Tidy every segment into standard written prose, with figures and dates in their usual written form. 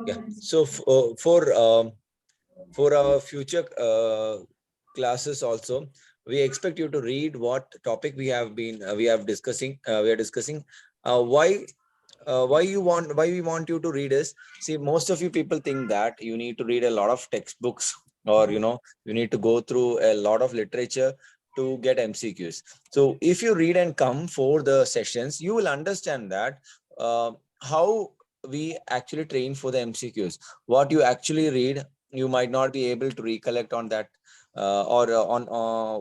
Yeah. So for our future classes also, we expect you to read what topic we are discussing. Why we want you to read is, see, most of you people think that you need to read a lot of textbooks, or you need to go through a lot of literature to get MCQs. So if you read and come for the sessions, you will understand that how we actually train for the MCQs. What you actually read, you might not be able to recollect on that, or on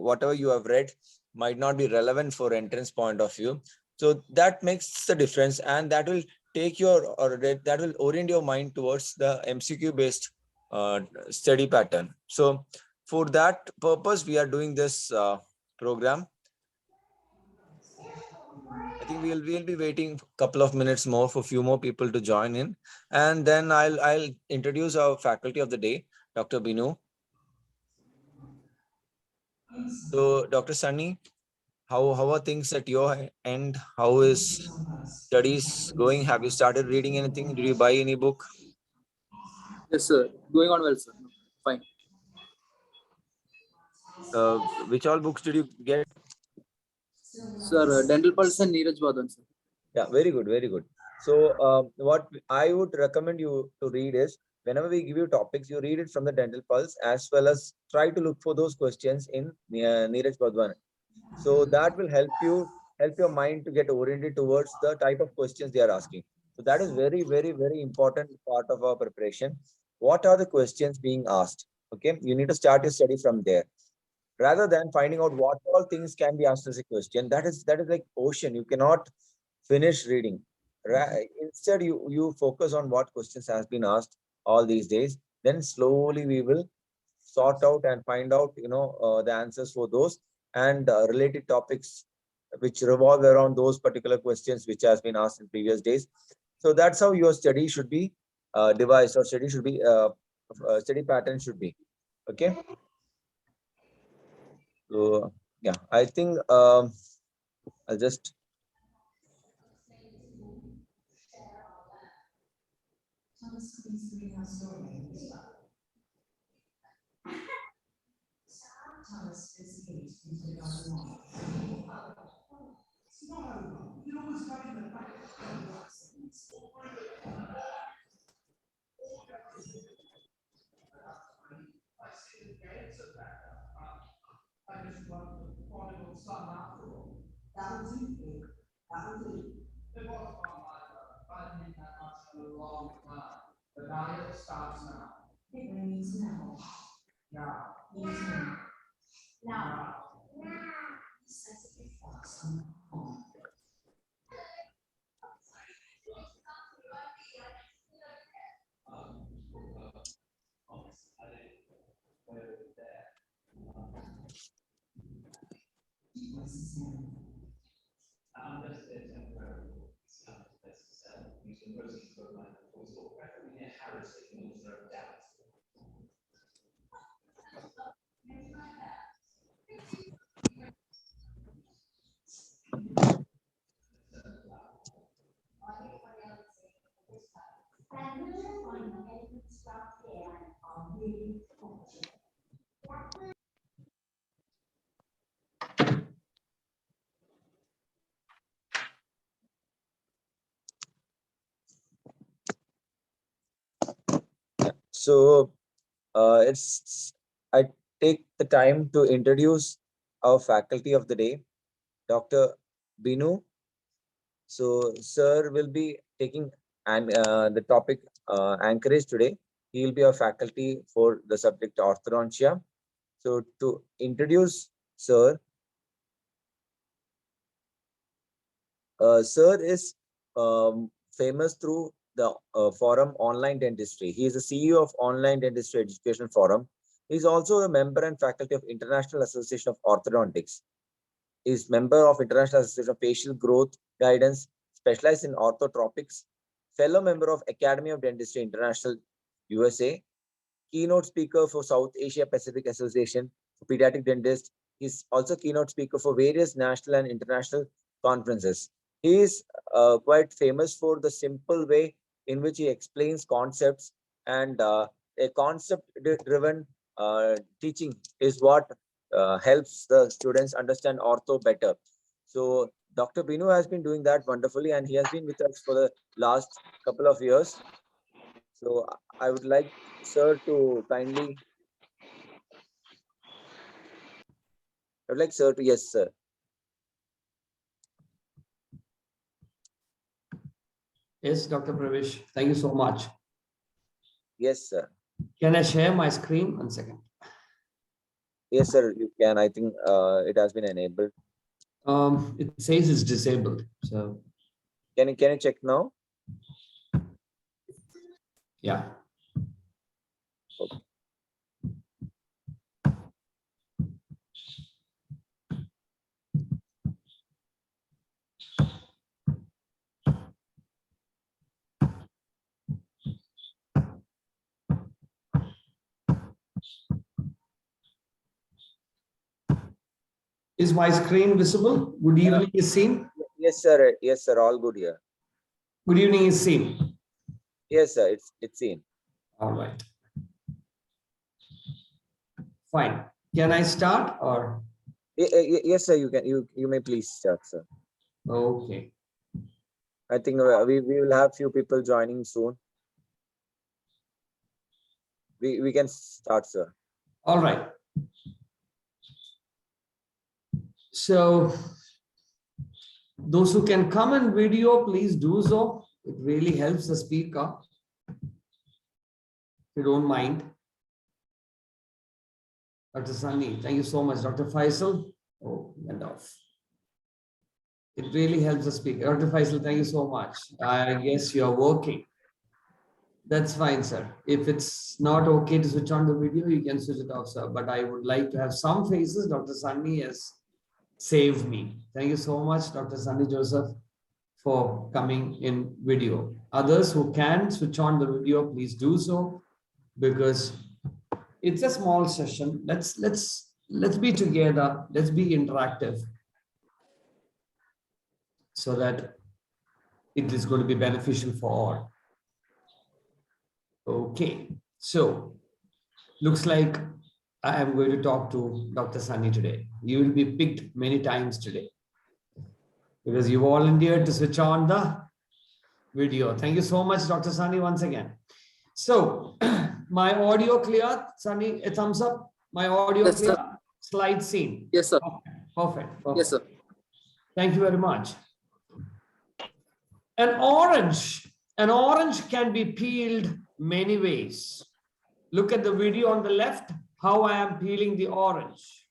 whatever you have read might not be relevant for entrance point of view. So that makes the difference, and that will take your, or that will orient your mind towards the MCQ based study pattern. So for that purpose, we are doing this program. I think we'll be waiting a couple of minutes more for a few more people to join in, and then I'll introduce our faculty of the day, Dr. Binu. So Dr. Sunny, how are things at your end? How is studies going? Have you started reading anything? Did you buy any book? Yes, sir. Going on well, sir. Fine. Which all books did you get? Sir, Dental Pulse and Neeraj Badhan, sir. Yeah, very good, very good. So what I would recommend you to read is, whenever we give you topics, you read it from the Dental Pulse, as well as try to look for those questions in Neeraj Badwan. So that will help your mind to get oriented towards the type of questions they are asking. So that is very, very, very important part of our preparation. What are the questions being asked? Okay, you need to start your study from there, rather than finding out what all things can be asked as a question. That is like ocean. You cannot finish reading. Instead, you focus on what questions has been asked all these days. Then slowly we will sort out and find out the answers for those, and related topics which revolve around those particular questions which has been asked in previous days. So that's how your study should be devised, or study pattern should be. Okay. So yeah, I think I'll just so it's I take the time to introduce our faculty of the day, Dr. Binu. So sir will be taking the topic anchorage today. He will be our faculty for the subject orthodontia. So to introduce sir, sir is famous through the forum Online Dentistry. He is the CEO of Online Dentistry Education Forum. He is also a member and faculty of International Association of Orthodontics. He is member of International Association of Facial Growth Guidance, specialized in orthotropics, fellow member of Academy of Dentistry International USA, keynote speaker for South Asia Pacific Association for Pediatric Dentists. He's also keynote speaker for various national and international conferences. He is quite famous for the simple way in which he explains concepts, and a concept-driven teaching is what helps the students understand ortho better. So Dr. Binu has been doing that wonderfully, and he has been with us for the last couple of years. So I would like sir to kindly. I would like sir to, yes, sir. Yes, Dr. Pravesh, thank you so much. Yes, sir. Can I share my screen? 1 second. Yes, sir, you can. I think it has been enabled. It says it's disabled. So Can you check now? yeah. Okay. Is my screen visible? Good evening is seen. Yes, sir. Yes, sir. All good here. Good evening is seen. Yes, sir. It's seen. All right. Fine. Can I start or? Yes, sir. You can. You may please start, sir. Okay. I think we will have few people joining soon. We can start, sir. All right. So those who can come in video, please do so. It really helps the speaker. If you don't mind. Dr. Sunny, thank you so much. Dr. Faisal, oh, went off. It really helps the speaker. Dr. Faisal, thank you so much. I guess you're working. That's fine, sir. If it's not okay to switch on the video, you can switch it off, sir. But I would like to have some faces. Dr. Sunny has saved me. Thank you so much, Dr. Sunny Joseph, for coming in video. Others who can switch on the video, please do so, because it's a small session. Let's be together. Let's be interactive, so that it is going to be beneficial for all. Okay, so looks like I am going to talk to Dr. Sunny today. You will be picked many times today because you volunteered to switch on the video. Thank you so much, Dr. Sunny, once again. So my audio clear, Sunny, a thumbs up. My audio Yes, clear. sir. Slide seen. Yes, sir. Perfect. Perfect. Yes, sir. Thank you very much. An orange can be peeled many ways. Look at the video on the left, how I am peeling the orange.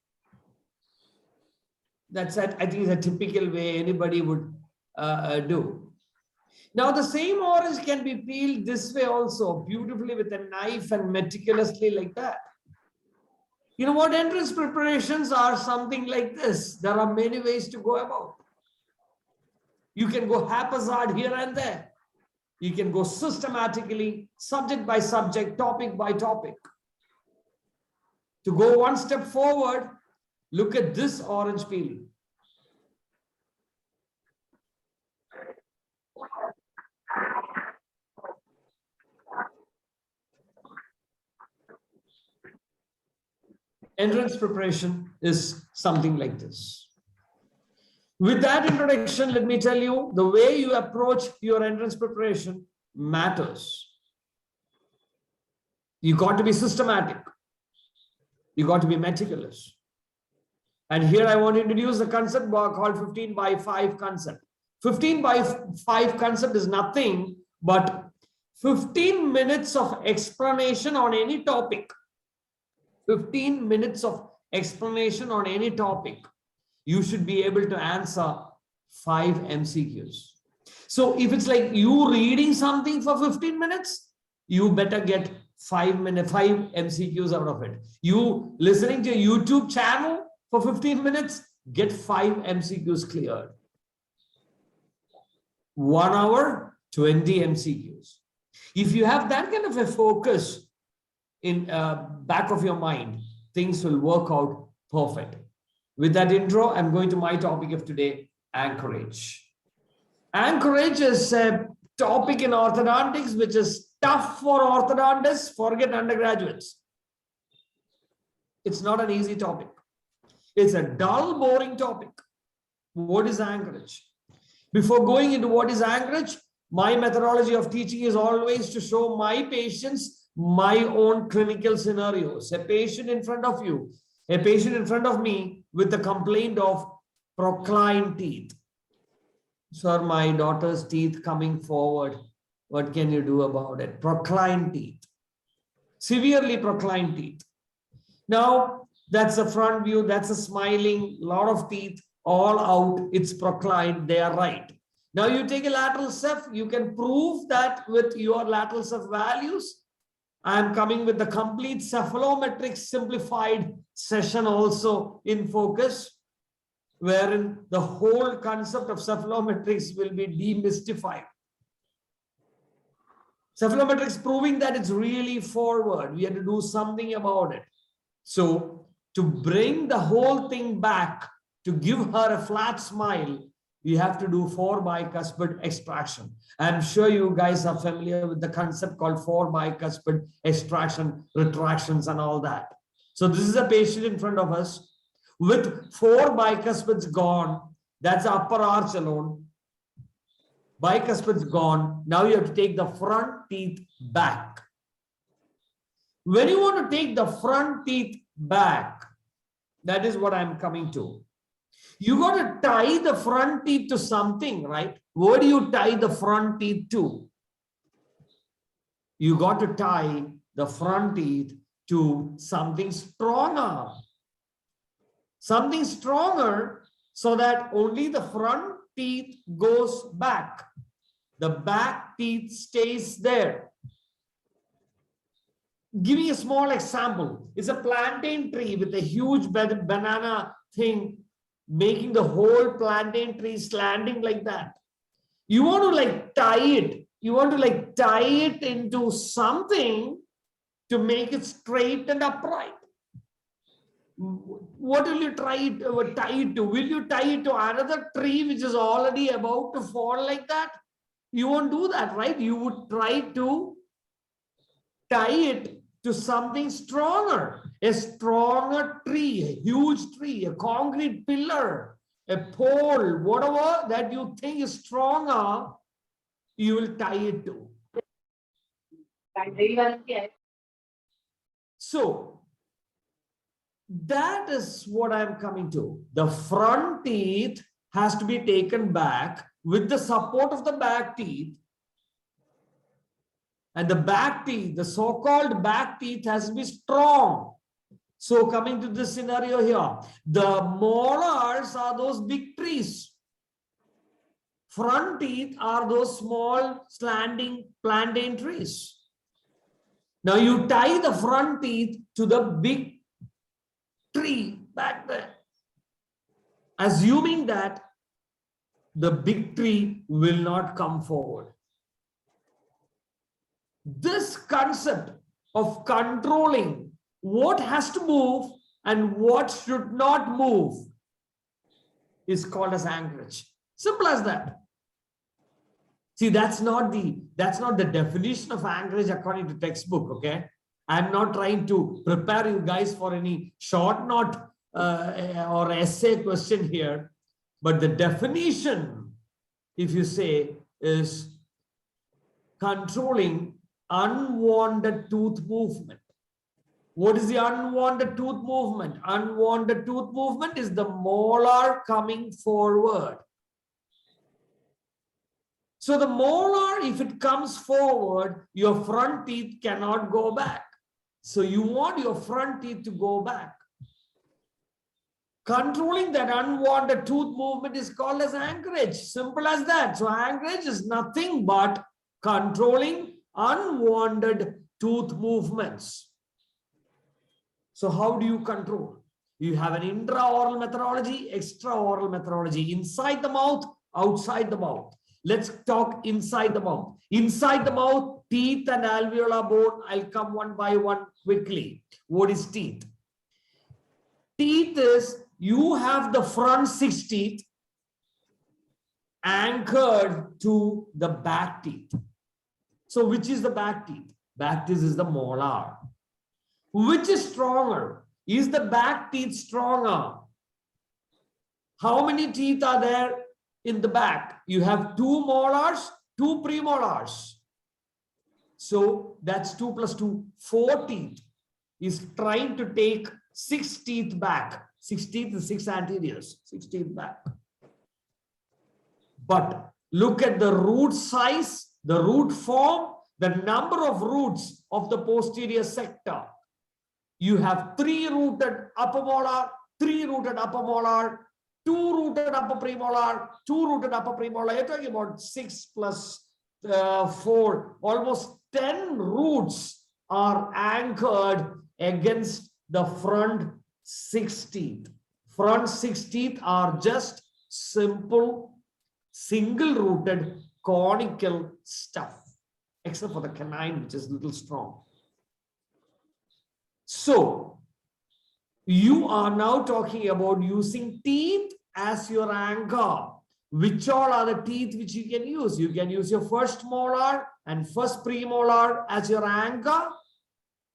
That's I think is a typical way anybody would do. Now the same orange can be peeled this way also, beautifully with a knife and meticulously like that. You know what, entrance preparations are something like this. There are many ways to go about. You can go haphazard here and there. You can go systematically, subject by subject, topic by topic. To go one step forward, look at this orange peeling. Entrance preparation is something like this. With that introduction, let me tell you, the way you approach your entrance preparation matters. You got to be systematic. You got to be meticulous. And here I want to introduce the concept called 15 by 5 concept. 15 by 5 concept is nothing but 15 minutes of explanation on any topic. 15 minutes of explanation on any topic. You should be able to answer 5 MCQs. So if it's like you reading something for 15 minutes, you better get 5 MCQs out of it. You listening to a YouTube channel for 15 minutes, get 5 MCQs cleared. 1 hour, 20 MCQs. If you have that kind of a focus in back of your mind, things will work out perfect. With that intro, I'm going to my topic of today, anchorage. Anchorage is topic in orthodontics, which is tough for orthodontists, forget undergraduates. It's not an easy topic. It's a dull, boring topic. What is anchorage? Before going into what is anchorage, my methodology of teaching is always to show my patients my own clinical scenarios. A patient in front of you, a patient in front of me with the complaint of procline teeth. Sir, my daughter's teeth coming forward. What can you do about it? Procline teeth. Severely procline teeth. Now, that's a front view. That's a smiling, lot of teeth, all out. It's procline. They are right. Now, you take a lateral ceph. You can prove that with your lateral ceph values. I am coming with the complete cephalometric simplified session also in focus, wherein the whole concept of cephalometrics will be demystified. Cephalometrics proving that it's really forward. We have to do something about it. So to bring the whole thing back, to give her a flat smile, we have to do 4 bicuspid extraction. I'm sure you guys are familiar with the concept called 4 bicuspid extraction, retractions and all that. So this is a patient in front of us with 4 bicuspids gone. That's the upper arch alone. Bicuspids gone. Now you have to take the front teeth back. When you want to take the front teeth back, that is what I'm coming to. You got to tie the front teeth to something, right? What do you tie the front teeth to? You got to tie the front teeth to something stronger. Something stronger so that only the front teeth goes back. The back teeth stays there. Give me a small example. It's a plantain tree with a huge banana thing, making the whole plantain tree slanting like that. You want to like tie it. You want to like tie it into something to make it straight and upright. What will you tie it to? Will you tie it to another tree which is already about to fall like that? You won't do that, right? You would try to tie it to something stronger, a stronger tree, a huge tree, a concrete pillar, a pole, whatever that you think is stronger, you will tie it to. So that is what I'm coming to. The front teeth has to be taken back with the support of the back teeth. And the back teeth, the so-called back teeth has to be strong. So coming to this scenario here, the molars are those big trees. Front teeth are those small slanting plantain trees. Now you tie the front teeth to the big tree back there, assuming that the big tree will not come forward. This concept of controlling what has to move and what should not move is called as anchorage. Simple as that. See, that's not the definition of anchorage according to textbook, okay? I'm not trying to prepare you guys for any short note or essay question here, but the definition, if you say, is controlling unwanted tooth movement. What is the unwanted tooth movement? Unwanted tooth movement is the molar coming forward. So the molar, if it comes forward, your front teeth cannot go back. So you want your front teeth to go back. Controlling that unwanted tooth movement is called as anchorage. Simple as that. So anchorage is nothing but controlling unwanted tooth movements. So how do you control? You have an intraoral methodology, extraoral methodology, inside the mouth, outside the mouth. Let's talk inside the mouth. Inside the mouth, teeth and alveolar bone. I'll come one by one quickly. What is teeth? Teeth is, you have the front 6 teeth. anchored to the back teeth. So which is the back teeth? Back teeth is the molar. Which is stronger? Is the back teeth stronger? How many teeth are there in the back? You have 2 molars, 2 premolars. So that's 2 plus 2, 4 teeth is trying to take 6 teeth back. 6 teeth is 6 anteriors, 6 teeth back. But look at the root size, the root form, the number of roots of the posterior sector. You have 3 rooted upper molar, 3 rooted upper molar, 2 rooted upper premolar, 2 rooted upper premolar. You're talking about 6 plus 4, almost 10 roots are anchored against the front 6 teeth. Front 6 teeth are just simple, single-rooted, conical stuff, except for the canine, which is a little strong. So, you are now talking about using teeth as your anchor. Which all are the teeth which you can use? You can use your first molar and first premolar as your anchor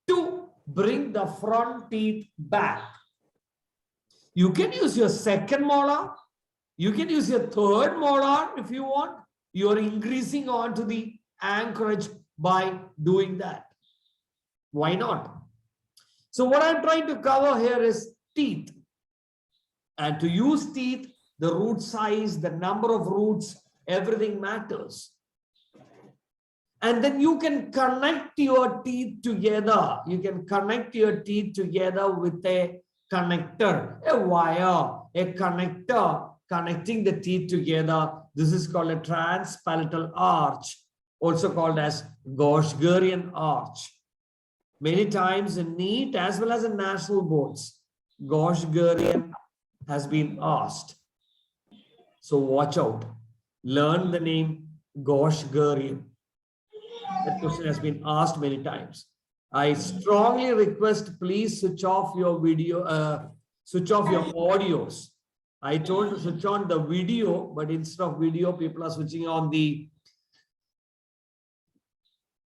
to bring the front teeth back. You can use your second molar. You can use your third molar if you want. You are increasing onto the anchorage by doing that. Why not? So what I'm trying to cover here is teeth. And to use teeth, the root size, the number of roots, everything matters. And then you can connect your teeth together. You can connect your teeth together with a connector, a wire, a connector connecting the teeth together. This is called a transpalatal arch, also called as Gaucherian arch. Many times in NEET as well as in national boards, Gaucherian has been asked. So watch out. Learn the name Gaucherian. That question has been asked many times. I strongly request, please switch off your video, switch off your audios. I told to switch on the video, but instead of video, people are switching on the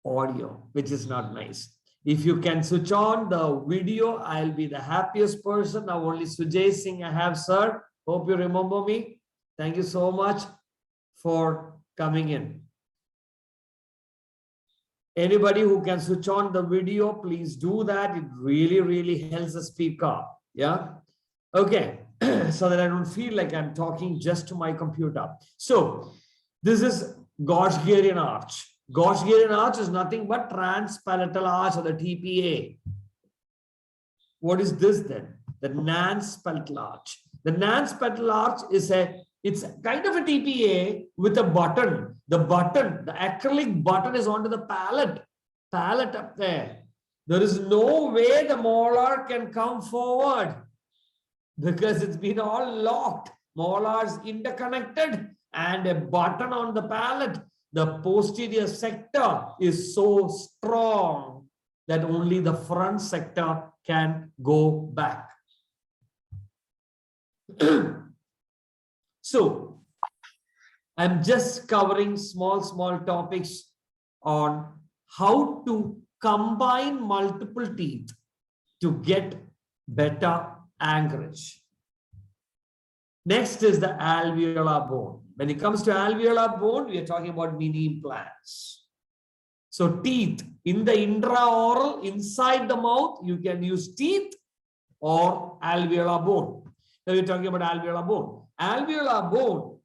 audio, which is not nice. If you can switch on the video, I'll be the happiest person. Now only Sujay Singh I have, sir. Hope you remember me. Thank you so much for coming in. Anybody who can switch on the video, please do that. It really, really helps the speaker. Yeah. Okay. So that I don't feel like I'm talking just to my computer. So this is Gaucherian arch. Gaucherian arch is nothing but transpalatal arch, or the TPA. What is this then? The Nance palatal arch. The Nance palatal arch is it's kind of a TPA with a button. The button, the acrylic button is onto the palate up there. There is no way the molar can come forward because it's been all locked. Molars interconnected and a button on the palate. The posterior sector is so strong that only the front sector can go back. So, I'm just covering small topics on how to combine multiple teeth to get better anchorage. Next is the alveolar bone. When it comes to alveolar bone, we are talking about mini implants. So teeth in the intraoral, inside the mouth, you can use teeth or alveolar bone. Now we're talking about alveolar bone. Alveolar bone,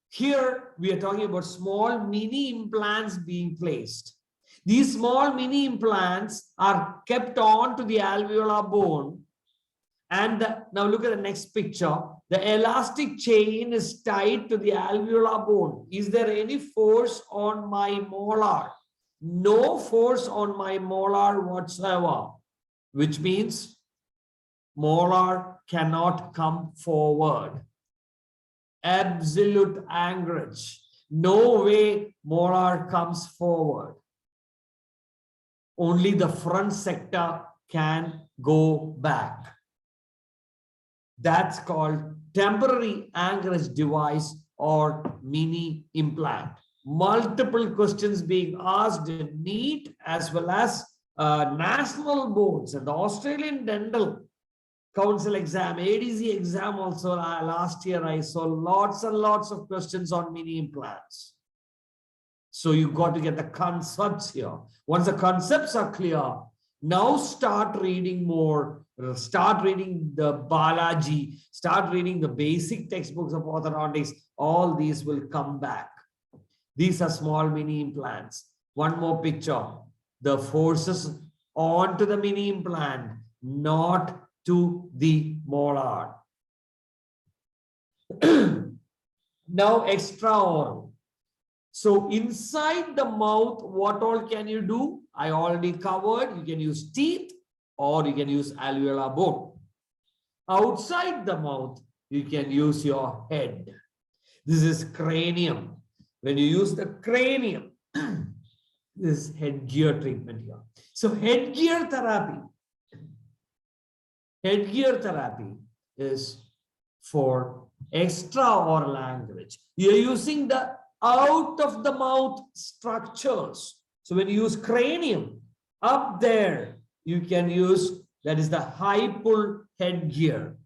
here we are talking about small mini implants being placed. These small mini implants are kept on to the alveolar bone. And now look at the next picture. The elastic chain is tied to the alveolar bone. Is there any force on my molar? No force on my molar whatsoever, which means molar cannot come forward. Absolute anchorage. No way molar comes forward. Only the front sector can go back. That's called temporary anchorage device or mini implant. Multiple questions being asked in NEET as well as national boards and the Australian Dental Council exam, ADC exam also. Last year I saw lots and lots of questions on mini implants. So you got to get the concepts here. Once the concepts are clear, now start reading more, start reading the Balaji, start reading the basic textbooks of orthodontics. All these will come back. These are small mini implants. One more picture. The forces onto the mini implant, not to the molar. Now extraoral. So inside the mouth, what all can you do? I already covered. You can use teeth or you can use alveolar bone. Outside the mouth, you can use your head. This is cranium. When you use the cranium, this is headgear treatment here. So headgear therapy is for extraoral anchorage. You're using the out of the mouth structures. So when you use cranium, up there, you can use, that is the high pull headgear.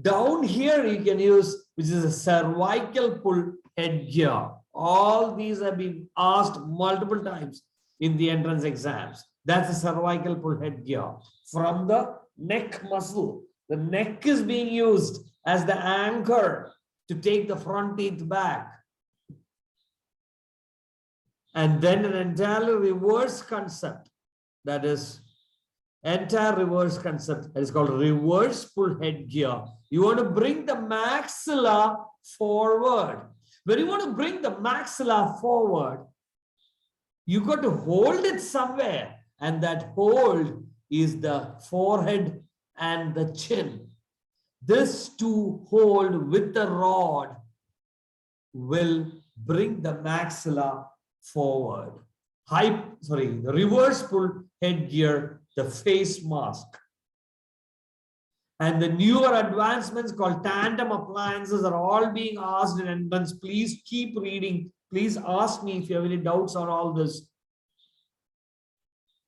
Down here, you can use, which is a cervical pull headgear. All these have been asked multiple times in the entrance exams. That's a cervical pull headgear. From the neck muscle, the neck is being used as the anchor to take the front teeth back. And then an entirely reverse concept, that is entire reverse concept, that is called reverse pull headgear. You want to bring the maxilla forward. When you want to bring the maxilla forward, you got to hold it somewhere, and that hold is the forehead and the chin. This to hold with the rod will bring the maxilla forward. The reverse pull headgear, the face mask. And the newer advancements called tandem appliances are all being asked in entrance. Please keep reading. Please ask me if you have any doubts on all this.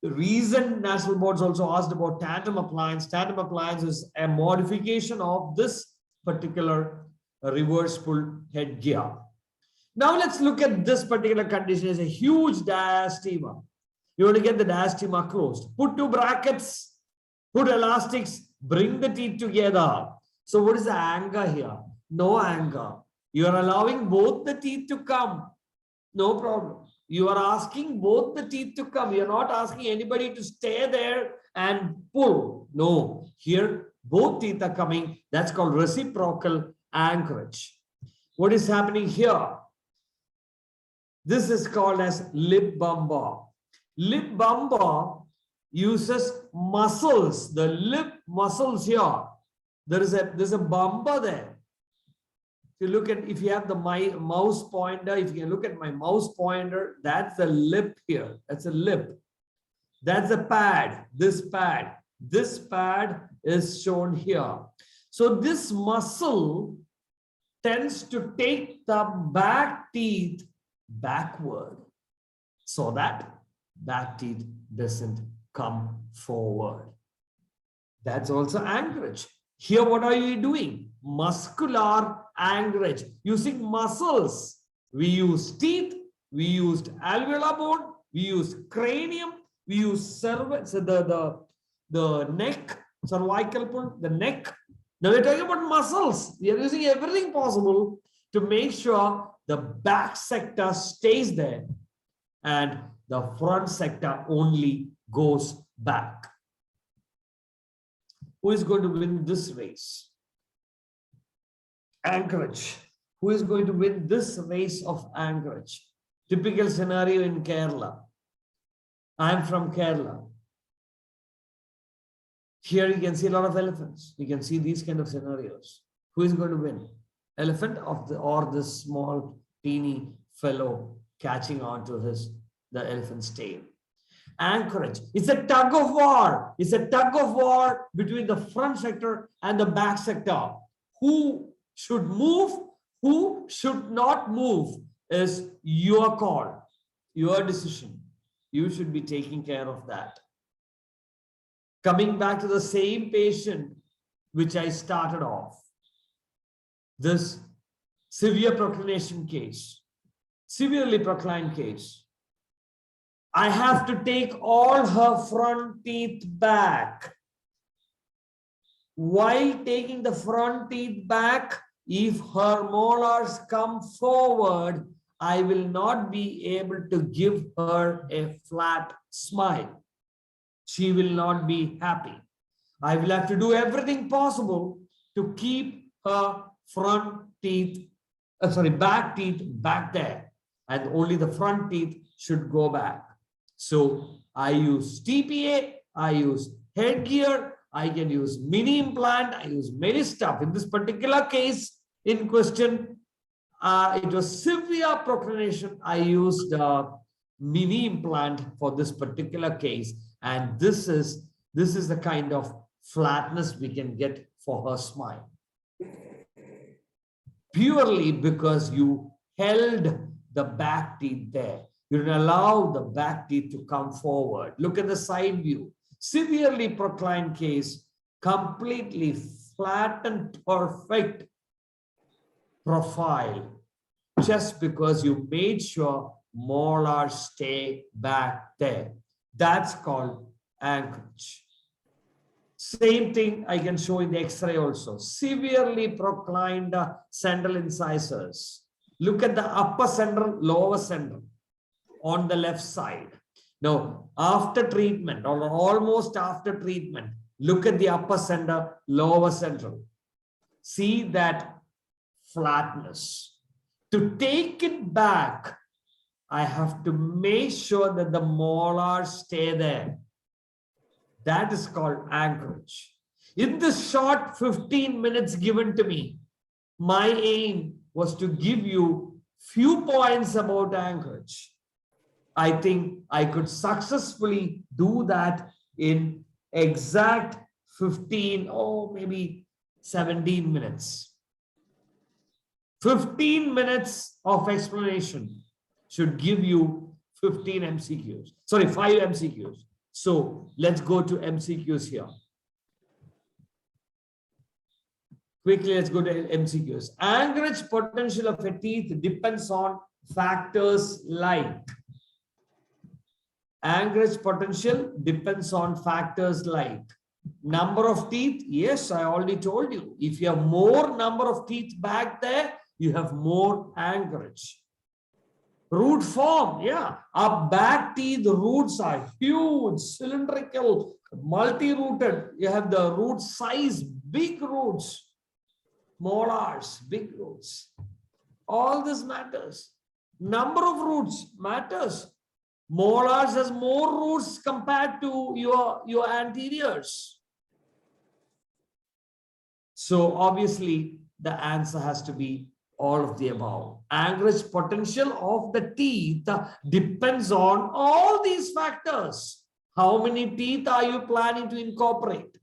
The recent national boards also asked about tandem appliance. Tandem appliance is a modification of this particular reverse pull headgear. Now let's look at this particular condition. It's a huge diastema. You want to get the diastema closed. Put two brackets, put elastics, bring the teeth together. So what is the anger here? No anger. You are allowing both the teeth to come. No problem. You are asking both the teeth to come. You're not asking anybody to stay there and pull. No. Here, both teeth are coming. That's called reciprocal anchorage. What is happening here? This is called as lip bumper. Lip bumper uses muscles, the lip muscles here. There's a bumper there. If you look at, if you have the mouse pointer, if you can look at my mouse pointer, that's the lip here. That's a lip. That's a pad, this pad. This pad is shown here. So this muscle tends to take the back teeth backward so that back teeth doesn't come forward. That's also anchorage. Here, what are you doing? Muscular anchorage. Using muscles. We use teeth, we used alveolar bone, we use cranium, we use cervix, the neck, cervical pull, the neck. Now we're talking about muscles. We are using everything possible to make sure the back sector stays there and the front sector only goes back. Who is going to win this race? Anchorage. Who is going to win this race of anchorage? Typical scenario in Kerala. I am from Kerala. Here you can see a lot of elephants. You can see these kind of scenarios. Who is going to win? Elephant or this small teeny fellow catching on to the elephant's tail. Anchorage. It's a tug of war. It's a tug of war between the front sector and the back sector. Who should move? Who should not move is your call, your decision. You should be taking care of that. Coming back to the same patient which I started off, this severe proclination case, severely proclined case. I have to take all her front teeth back. While taking the front teeth back, if her molars come forward, I will not be able to give her a flat smile. She will not be happy. I will have to do everything possible to keep her front teeth, back teeth back there, and only the front teeth should go back. So I use TPA, I use headgear, I can use mini implant, I use many stuff. In this particular case in question, it was severe proclination. I used mini implant for this particular case, and this is the kind of flatness we can get for her smile. Purely because you held the back teeth there. You didn't allow the back teeth to come forward. Look at the side view. Severely proclined case, completely flat and perfect profile, just because you made sure molars stay back there. That's called anchorage. Same thing I can show in the X-ray also. Severely proclined central incisors. Look at the upper central, lower central on the left side. Now, after treatment or almost after treatment, look at the upper center, lower central. See that flatness. To take it back, I have to make sure that the molars stay there. That is called anchorage. In this short 15 minutes given to me, my aim was to give you few points about anchorage. I think I could successfully do that in exact 15 or maybe 17 minutes. 15 minutes of explanation should give you 15 MCQs. Sorry, 5 MCQs. So let's go to MCQs here. Quickly, let's go to MCQs. Anchorage potential of a teeth depends on factors like. Anchorage potential depends on factors like number of teeth. Yes, I already told you. If you have more number of teeth back there, you have more anchorage. Root form, yeah. Our back teeth roots are huge, cylindrical, multi-rooted. You have the root size, big roots, molars, big roots. All this matters. Number of roots matters. Molars has more roots compared to your anteriors. So obviously the answer has to be all of the above. Anchorage potential of the teeth depends on all these factors. How many teeth are you planning to incorporate?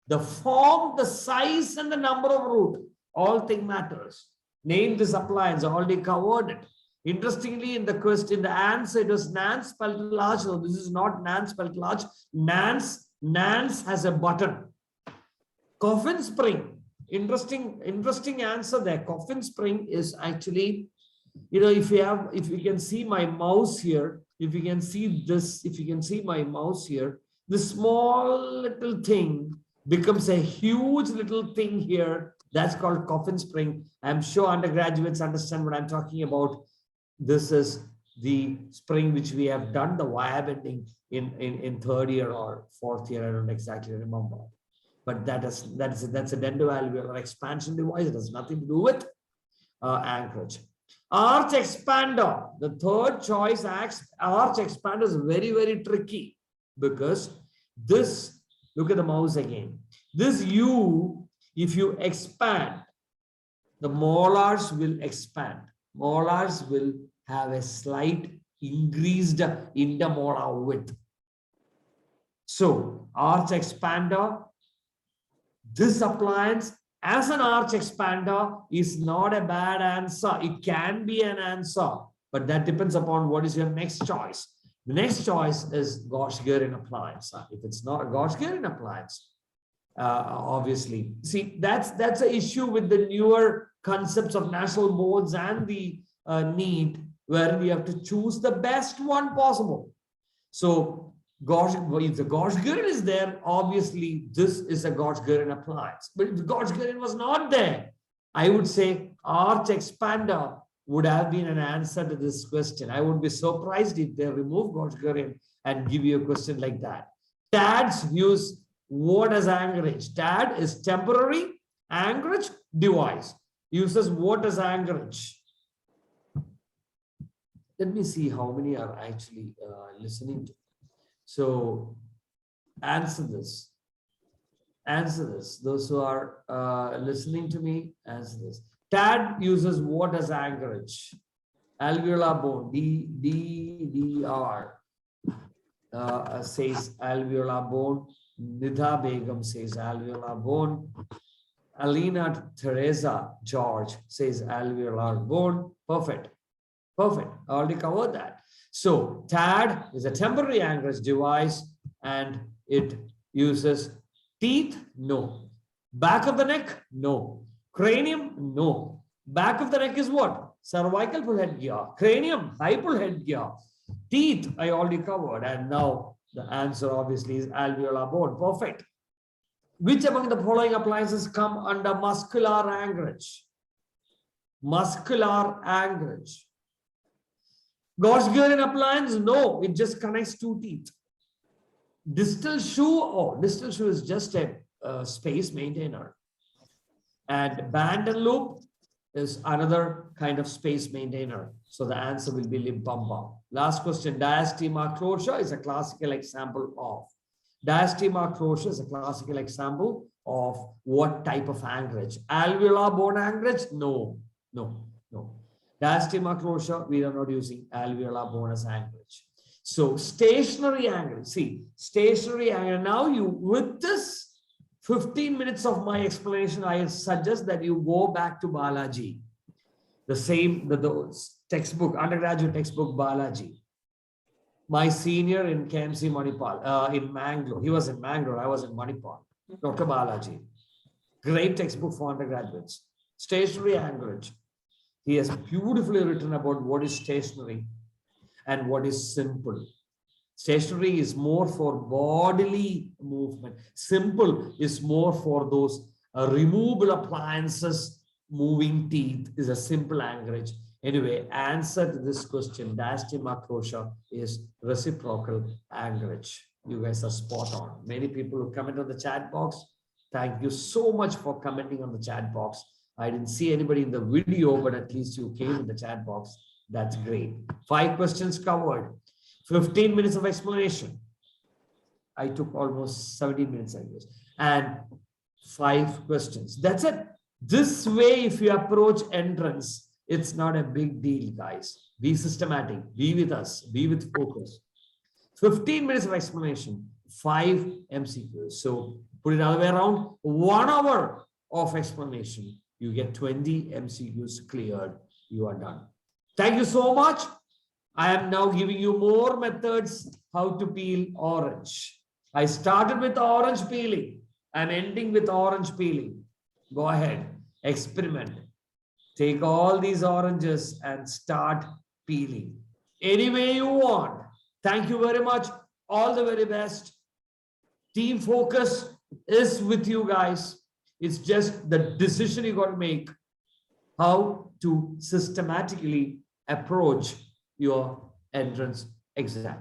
The form, the size, and the number of root. All thing matters. Name this appliance. I already covered it. Interestingly, in the question, the answer, it was Nance Palatal Arch. So this is not Nance Palatal Arch. Nance has a button. Coffin spring. Interesting answer there. Coffin spring is actually, if you can see my mouse here, if you can see this, if you can see my mouse here, the small little thing becomes a huge little thing here. That's called coffin spring. I'm sure undergraduates understand what I'm talking about. This is the spring which we have done the wire bending in third year or fourth year. I don't exactly remember. But that's a dental expansion device. It has nothing to do with anchorage. Arch expander, the third choice. Arch expander is very, very tricky because this, look at the mouse again. This U, if you expand, the molars will expand. Molars will have a slight increased intermolar width. So arch expander, this appliance as an arch expander is not a bad answer. It can be an answer, but that depends upon what is your next choice. The next choice is Gauge-Gearin appliance. If it's not a Gauge-Gearin appliance, obviously, see, that's the issue with the newer concepts of national boards and the NEET, where we have to choose the best one possible. So if the Gauge-Gearin is there, obviously this is a Gauge-Gearin appliance. But if the Gauge-Gearin was not there, I would say arch expander would have been an answer to this question. I would be surprised if they remove Gauge-Gearin and give you a question like that. TADs use what as anchorage? TAD is temporary anchorage device. Uses what as anchorage? Let me see how many are actually listening to. So answer this. Answer this. Those who are listening to me, answer this. TAD uses what as anchorage? Alveolar bone. DDR says alveolar bone. Nidha Begum says alveolar bone. Alina Teresa George says alveolar bone. Perfect. Perfect. I already covered that. So TAD is a temporary anchorage device and it uses teeth? No. Back of the neck? No. Cranium? No. Back of the neck is what? Cervical pull headgear. Cranium, high pull headgear. Teeth, I already covered. And now the answer obviously is alveolar bone. Perfect. Which among the following appliances come under muscular anchorage? Muscular anchorage. Gauge-Gearin appliance? No, it just connects two teeth. Distal shoe? Oh, distal shoe is just a space maintainer. And band and loop is another kind of space maintainer. So the answer will be limb bumper. Last question. Diastema closure is a classical example of. Diastema closure is a classical example of what type of anchorage? Alveolar bone anchorage? No, no, no. Diastema closure, we are not using alveolar bone as anchorage. So stationary anchorage. See, stationary anchorage. Now you, with this 15 minutes of my explanation, I suggest that you go back to Balaji. The same, the textbook, undergraduate textbook Balaji. My senior in KMC Manipal, in Mangalore. He was in Mangalore, I was in Manipal. Dr. Balaji. Great textbook for undergraduates. Stationary anchorage. He has beautifully written about what is stationary and what is simple. Stationary is more for bodily movement. Simple is more for those removable appliances. Moving teeth is a simple anchorage. Anyway, answer to this question, diastema closure is reciprocal anchorage. You guys are spot on. Many people who comment on the chat box, thank you so much for commenting on the chat box. I didn't see anybody in the video, but at least you came in the chat box. That's great. 5 questions covered. 15 minutes of explanation. I took almost 17 minutes, I guess. And 5 questions. That's it. This way, if you approach entrance, it's not a big deal, guys. Be systematic. Be with us. Be with focus. 15 minutes of explanation. 5 MCQs. So put it other way around. 1 hour of explanation. You get 20 MCQs cleared. You are done. Thank you so much. I am now giving you more methods how to peel orange. I started with orange peeling. I'm ending with orange peeling. Go ahead. Experiment. Take all these oranges and start peeling. Any way you want. Thank you very much. All the very best. Team focus is with you guys. It's just the decision you got to make how to systematically approach your entrance exam.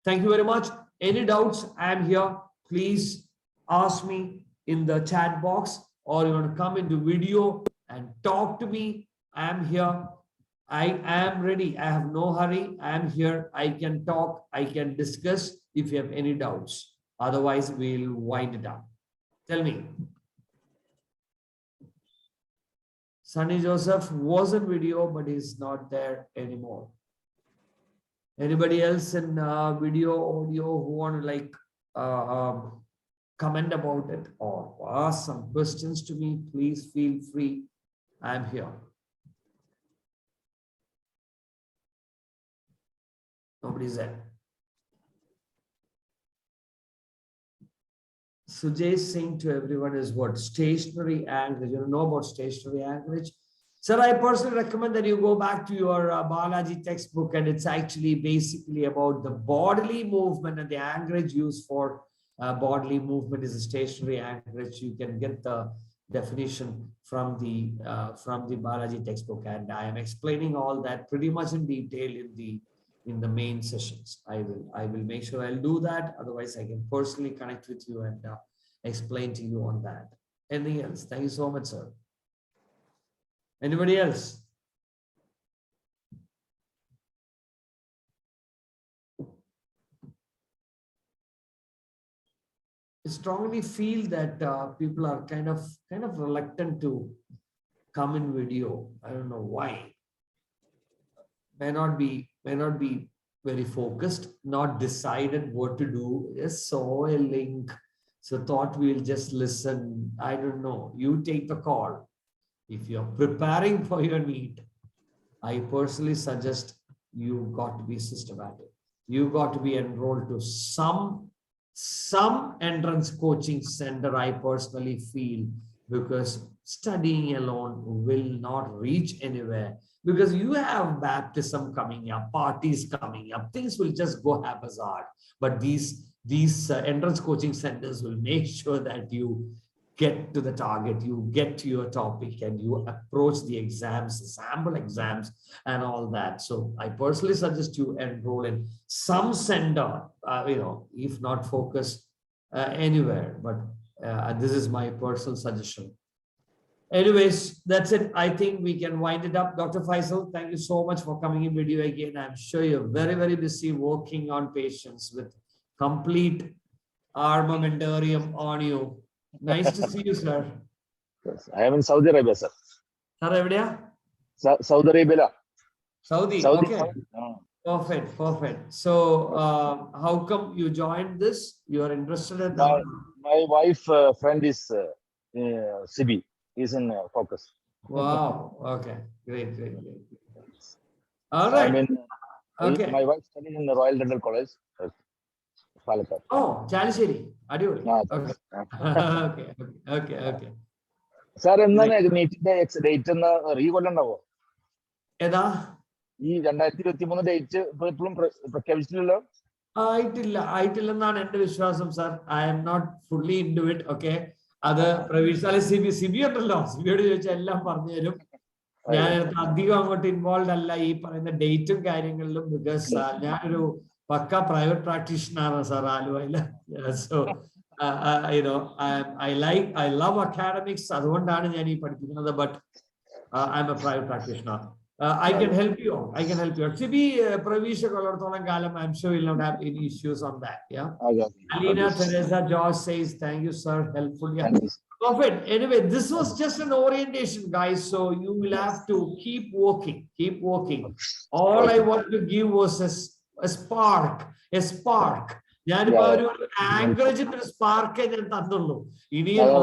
Thank you very much. Any doubts? I am here. Please ask me in the chat box, or you want to come into video and talk to me. I am here. I am ready. I have no hurry. I am here. I can talk. I can discuss if you have any doubts. Otherwise, we'll wind it up. Tell me. Sunny Joseph was in video, but he's not there anymore. Anybody else in video, audio who want to comment about it or ask some questions to me, please feel free. I'm here. Nobody's there. Sujay saying to everyone is what? Stationary anchorage. You know about stationary anchorage? Sir, I personally recommend that you go back to your biology textbook, and it's actually basically about the bodily movement, and the anchorage used for bodily movement is a stationary anchorage. You can get the definition from the biology textbook, and I am explaining all that pretty much in detail in the main sessions. I will make sure I'll do that. Otherwise, I can personally connect with you and explain to you on that. Anything else? Thank you so much, sir. Anybody else? I strongly feel that people are kind of reluctant to come in video. I don't know why. May not be very focused, not decided what to do. Just saw a link, so thought we'll just listen. I don't know. You take the call. If you're preparing for your NEET, I personally suggest you got to be systematic. You got to be enrolled to some entrance coaching center, I personally feel, because studying alone will not reach anywhere, because you have baptism coming up, parties coming up, things will just go haphazard. But these entrance coaching centers will make sure that you get to the target, you get to your topic, and you approach the exams, the sample exams and all that. So I personally suggest you enroll in some center, if not focus anywhere, but this is my personal suggestion. Anyways, that's it. I think we can wind it up. Dr. Faisal, thank you so much for coming in video again. I'm sure you're very, very busy working on patients with complete armamentarium on you. Nice to see you, sir. Yes, I am in Saudi Arabia, sir. Sir, everywhere? Saudi Arabia. Saudi. Okay. Perfect. So, how come you joined this? You are interested in that? My wife friend is Sibi. He's in focus. Wow. Okay. Great. All right. Okay. My wife studies in the Royal Dental College. Palakkad. Oh, Chalisheri. Okay. Sir, എന്താണ് നീറ്റിന്റെ date എന്ന് റീകൊല്ലുണ്ടാവോ? ഏതാ? ഈ 2023 date ഇപ്പോഴും പ്രഖ്യാപിച്ചിട്ടില്ലല്ലോ? ആയിട്ടില്ലെന്നാണ് എന്റെ വിശ്വാസം, sir. I am not fully into it. Okay, അത് പ്രവീഷ് സിബി ഉണ്ടല്ലോ, സിബിയോട് ചോദിച്ചാൽ എല്ലാം പറഞ്ഞു തരും. ഞാൻ അധികം അങ്ങോട്ട് ഇൻവോൾവ് അല്ല ഈ പറയുന്ന ഡേറ്റും കാര്യങ്ങളിലും, ബിക്കോസ് ഞാനൊരു പക്ക പ്രൈവറ്റ് പ്രാക്ടീഷണർ ആണ് സാർ ആലുവയില്. So I love academics. അതുകൊണ്ടാണ് ഞാൻ ഈ പഠിപ്പിക്കുന്നത്. But I am a private practitioner. I can help you out. Sibi, Pravish, I'm sure you'll not have any issues on that. Yeah. Alina Teresa George says, thank you, sir. Helpful. Yeah. Perfect. Anyway, this was just an orientation, guys. So you will have to keep working. All I want to give was a spark. Anchorage in the spark. In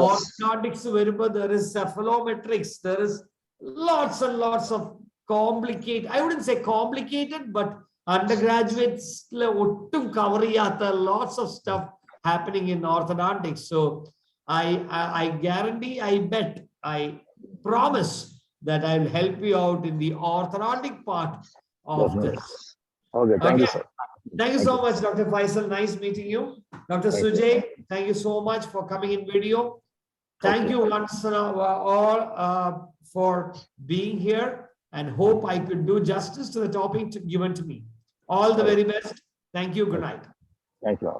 orthodontics, there is cephalometrics. There is lots and lots of complicated, I wouldn't say complicated, but undergraduates cover lots of stuff happening in orthodontics. So I guarantee, I bet, I promise that I'll help you out in the orthodontic part of this. Okay, thank you, sir. Thank you so much, Dr. Faisal. Nice meeting you. Dr. Sujay, thank you so much for coming in video. Thank you once all for being here, and hope I could do justice to the topic given to me. All the very best. Thank you. Good night. Thank you.